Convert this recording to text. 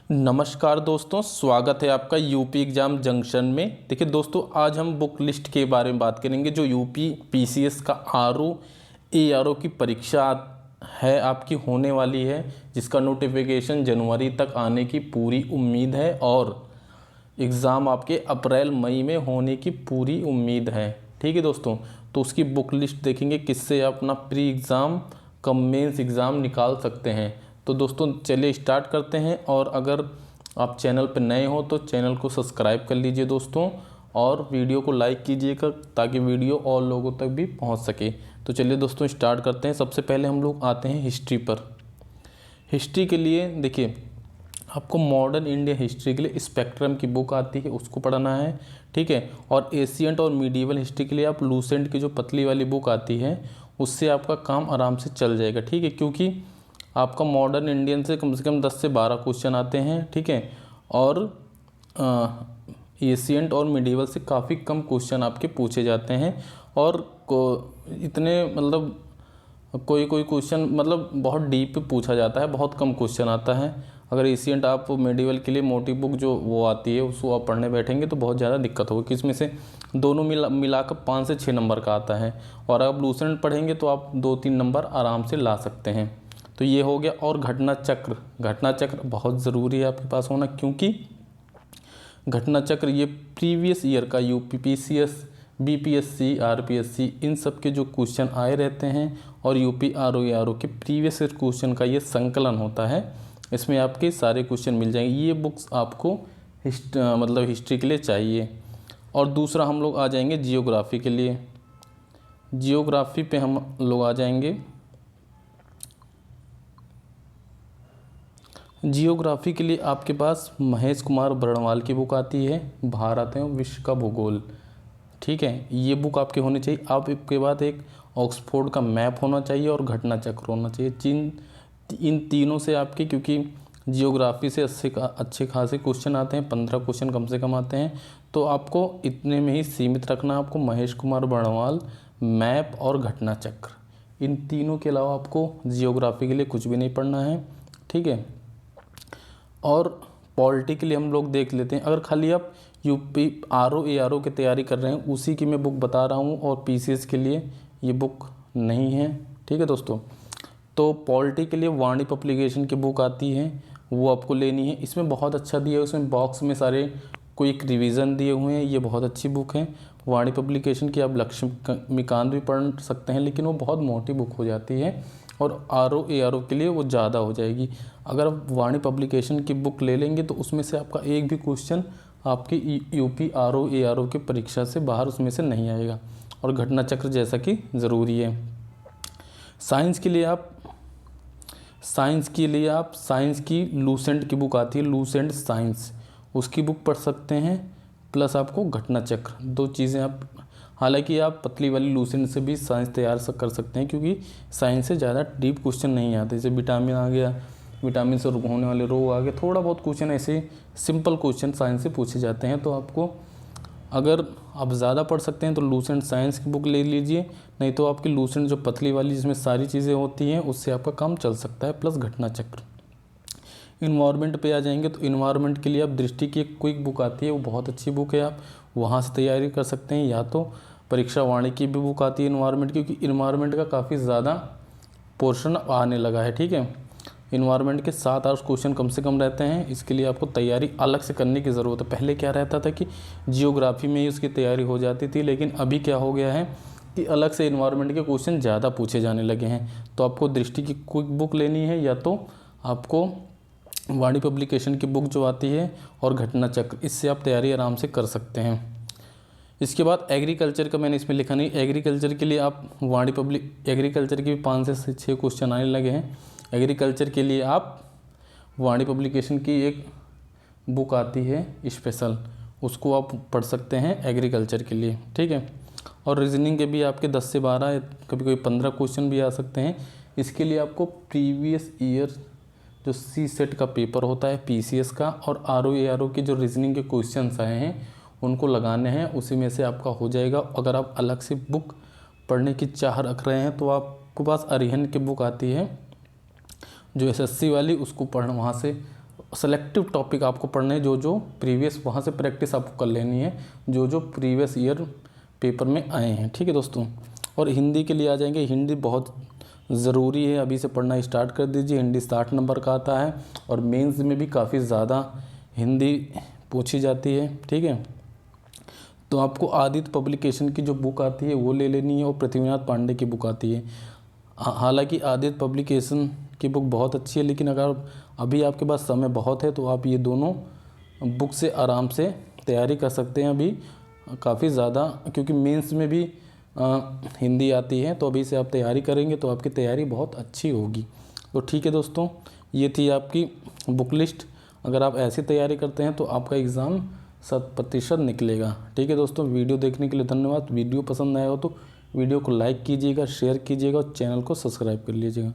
नमस्कार दोस्तों, स्वागत है आपका यूपी एग्ज़ाम जंक्शन में। देखिए दोस्तों, आज हम बुक लिस्ट के बारे में बात करेंगे जो यूपी पीसीएस का आरओ की परीक्षा है आपकी होने वाली है, जिसका नोटिफिकेशन जनवरी तक आने की पूरी उम्मीद है और एग्ज़ाम आपके अप्रैल मई में होने की पूरी उम्मीद है। ठीक है दोस्तों, तो उसकी बुक लिस्ट देखेंगे किससे आप अपना pre exam cum mains exam निकाल सकते हैं। तो दोस्तों चलिए स्टार्ट करते हैं। और अगर आप चैनल पर नए हो तो चैनल को सब्सक्राइब कर लीजिए दोस्तों, और वीडियो को लाइक कीजिएगा ताकि वीडियो और लोगों तक भी पहुंच सके। तो चलिए दोस्तों स्टार्ट करते हैं। सबसे पहले हम लोग आते हैं हिस्ट्री पर। हिस्ट्री के लिए देखिए, आपको मॉडर्न इंडिया हिस्ट्री के लिए स्पेक्ट्रम की बुक आती है, उसको पढ़ना है। ठीक है, और एशियंट और मीडिवल हिस्ट्री के लिए आप लूसेंट की जो पतली वाली बुक आती है उससे आपका काम आराम से चल जाएगा। ठीक है, क्योंकि आपका मॉडर्न इंडियन से कम 10 से 12 क्वेश्चन आते हैं। ठीक है, और एशियंट और मिडिवल से काफ़ी कम क्वेश्चन आपके पूछे जाते हैं। और इतने मतलब कोई क्वेश्चन मतलब बहुत डीप पूछा जाता है, बहुत कम क्वेश्चन आता है। अगर एशियंट आप मिडिवल के लिए मोटी बुक जो वो आती है उसको आप पढ़ने बैठेंगे तो बहुत ज़्यादा दिक्कत होगी, कि इसमें से दोनों मिलाकर 5 से 6 नंबर का आता है। और अगर लूसेंट पढ़ेंगे तो आप 2-3 नंबर आराम से ला सकते हैं। तो ये हो गया। और घटना चक्र बहुत ज़रूरी है आपके पास होना, क्योंकि घटना चक्र ये प्रीवियस ईयर का यूपी पीसीएस, बीपीएससी, आरपीएससी इन सब के जो क्वेश्चन आए रहते हैं और यूपी आरओ के प्रीवियस ईयर क्वेश्चन का ये संकलन होता है। इसमें आपके सारे क्वेश्चन मिल जाएंगे। ये बुक्स आपको हिस्ट्री के लिए चाहिए। और दूसरा हम लोग आ जाएंगे जियोग्राफी के लिए। जियोग्राफी पे हम लोग आ जाएंगे। जियोग्राफी के लिए आपके पास महेश कुमार बर्णवाल की बुक आती है, भारत एवं विश्व का भूगोल। ठीक है, ये बुक आपके होनी चाहिए। आप इसके बाद एक ऑक्सफोर्ड का मैप होना चाहिए और घटना चक्र होना चाहिए। इन तीनों से आपके, क्योंकि जियोग्राफी से अच्छे खासे क्वेश्चन आते हैं, 15 क्वेश्चन कम से कम आते हैं, तो आपको इतने में ही सीमित रखना। आपको महेश कुमार बर्णवाल, मैप और घटना चक्र, इन तीनों के अलावा आपको जियोग्राफी के लिए कुछ भी नहीं पढ़ना है। ठीक है, और पॉलिटी के लिए हम लोग देख लेते हैं। अगर खाली आप यूपी आरओ की तैयारी कर रहे हैं, उसी की मैं बुक बता रहा हूँ, और पीसीएस के लिए ये बुक नहीं है। ठीक है दोस्तों, तो पॉलिटी के लिए वाणी पब्लिकेशन की बुक आती है, वो आपको लेनी है। इसमें बहुत अच्छा दिया है, उसमें बॉक्स में सारे क्विक रिवीजन दिए हुए हैं। ये बहुत अच्छी बुक है वाणी पब्लिकेशन की। आप लक्ष्मीकांत भी पढ़ सकते हैं, लेकिन वो बहुत मोटी बुक हो जाती है, और आरओ के लिए वो ज़्यादा हो जाएगी। अगर आप वाणी पब्लिकेशन की बुक ले लेंगे तो उसमें से आपका एक भी क्वेश्चन आपकी यूपी आरओ की परीक्षा से बाहर उसमें से नहीं आएगा। और घटना चक्र जैसा कि ज़रूरी है। साइंस के लिए आप साइंस की लूसेंट की बुक आती है, लूसेंट साइंस, उसकी बुक पढ़ सकते हैं। प्लस आपको घटना चक्र, 2 चीज़ें आप, हालांकि आप पतली वाली लूसेंट से भी साइंस तैयार कर सकते हैं, क्योंकि साइंस से ज़्यादा डीप क्वेश्चन नहीं आते। जैसे विटामिन आ गया, विटामिन से होने वाले रोग आ गए, थोड़ा बहुत क्वेश्चन ऐसे सिंपल क्वेश्चन साइंस से पूछे जाते हैं। तो आपको, अगर आप ज़्यादा पढ़ सकते हैं तो लूसेंट साइंस की बुक ले लीजिए, नहीं तो आपकी लूसेंट जो पतली वाली जिसमें सारी चीज़ें होती हैं उससे आपका काम चल सकता है। प्लस घटना चक्र। इन्वायरमेंट पे आ जाएंगे तो इन्वायरमेंट के लिए आप दृष्टि की एक क्विक बुक आती है, वो बहुत अच्छी बुक है, आप वहाँ से तैयारी कर सकते हैं। या तो परीक्षा वाणी की भी बुक आती है इन्वायरमेंट, क्योंकि इन्वायरमेंट का काफ़ी ज़्यादा पोर्शन आने लगा है। ठीक है, इन्वायरमेंट के 7-8 क्वेश्चन कम से कम रहते हैं। इसके लिए आपको तैयारी अलग से करने की ज़रूरत है। पहले क्या रहता था कि जियोग्राफी में ही उसकी तैयारी हो जाती थी, लेकिन अभी क्या हो गया है कि अलग से इन्वायरमेंट के क्वेश्चन ज़्यादा पूछे जाने लगे हैं। तो आपको दृष्टि की क्विक बुक लेनी है, या तो आपको वाणी पब्लिकेशन की बुक जो आती है और घटना चक्र, इससे आप तैयारी आराम से कर सकते हैं। इसके बाद एग्रीकल्चर का मैंने इसमें लिखा नहीं। एग्रीकल्चर के लिए आप एग्रीकल्चर के भी 5 से 6 क्वेश्चन आने लगे हैं। एग्रीकल्चर के लिए आप वाणी पब्लिकेशन की एक बुक आती है स्पेशल, उसको आप पढ़ सकते हैं एग्रीकल्चर के लिए। ठीक है, और रीजनिंग के भी आपके 10 से 12, कभी कभी 15 क्वेश्चन भी आ सकते हैं। इसके लिए आपको प्रीवियस ईयर जो सी सेट का पेपर होता है पीसीएस का, और आरओ के जो रीजनिंग के क्वेश्चंस आए हैं उनको लगाने हैं, उसी में से आपका हो जाएगा। अगर आप अलग से बुक पढ़ने की चाह रख रहे हैं तो आपके पास अरिहंत की बुक आती है जो एसएससी वाली, उसको पढ़ना, वहाँ से सेलेक्टिव टॉपिक आपको पढ़ने हैं, जो जो प्रीवियस वहाँ से प्रैक्टिस आपको कर लेनी है, जो जो प्रीवियस ईयर पेपर में आए हैं। ठीक है दोस्तों। और हिंदी के लिए आ जाएंगे। हिंदी बहुत ज़रूरी है, अभी से पढ़ना स्टार्ट कर दीजिए। हिंदी 60 नंबर का आता है और मेंस में भी काफ़ी ज़्यादा हिंदी पूछी जाती है। ठीक है, तो आपको आदित्य पब्लिकेशन की जो बुक आती है वो ले लेनी है और पृथ्वीनाथ पांडे की बुक आती है। हालांकि आदित्य पब्लिकेशन की बुक बहुत अच्छी है, लेकिन अगर अभी आपके पास समय बहुत है तो आप ये दोनों बुक से आराम से तैयारी कर सकते हैं अभी काफ़ी ज़्यादा, क्योंकि मेंस में भी हिंदी आती है। तो अभी से आप तैयारी करेंगे तो आपकी तैयारी बहुत अच्छी होगी। तो ठीक है दोस्तों, ये थी आपकी बुक लिस्ट। अगर आप ऐसी तैयारी करते हैं तो आपका एग्ज़ाम 100% निकलेगा। ठीक है दोस्तों, वीडियो देखने के लिए धन्यवाद। वीडियो पसंद आया हो तो वीडियो को लाइक कीजिएगा, शेयर कीजिएगा और चैनल को सब्सक्राइब कर लीजिएगा।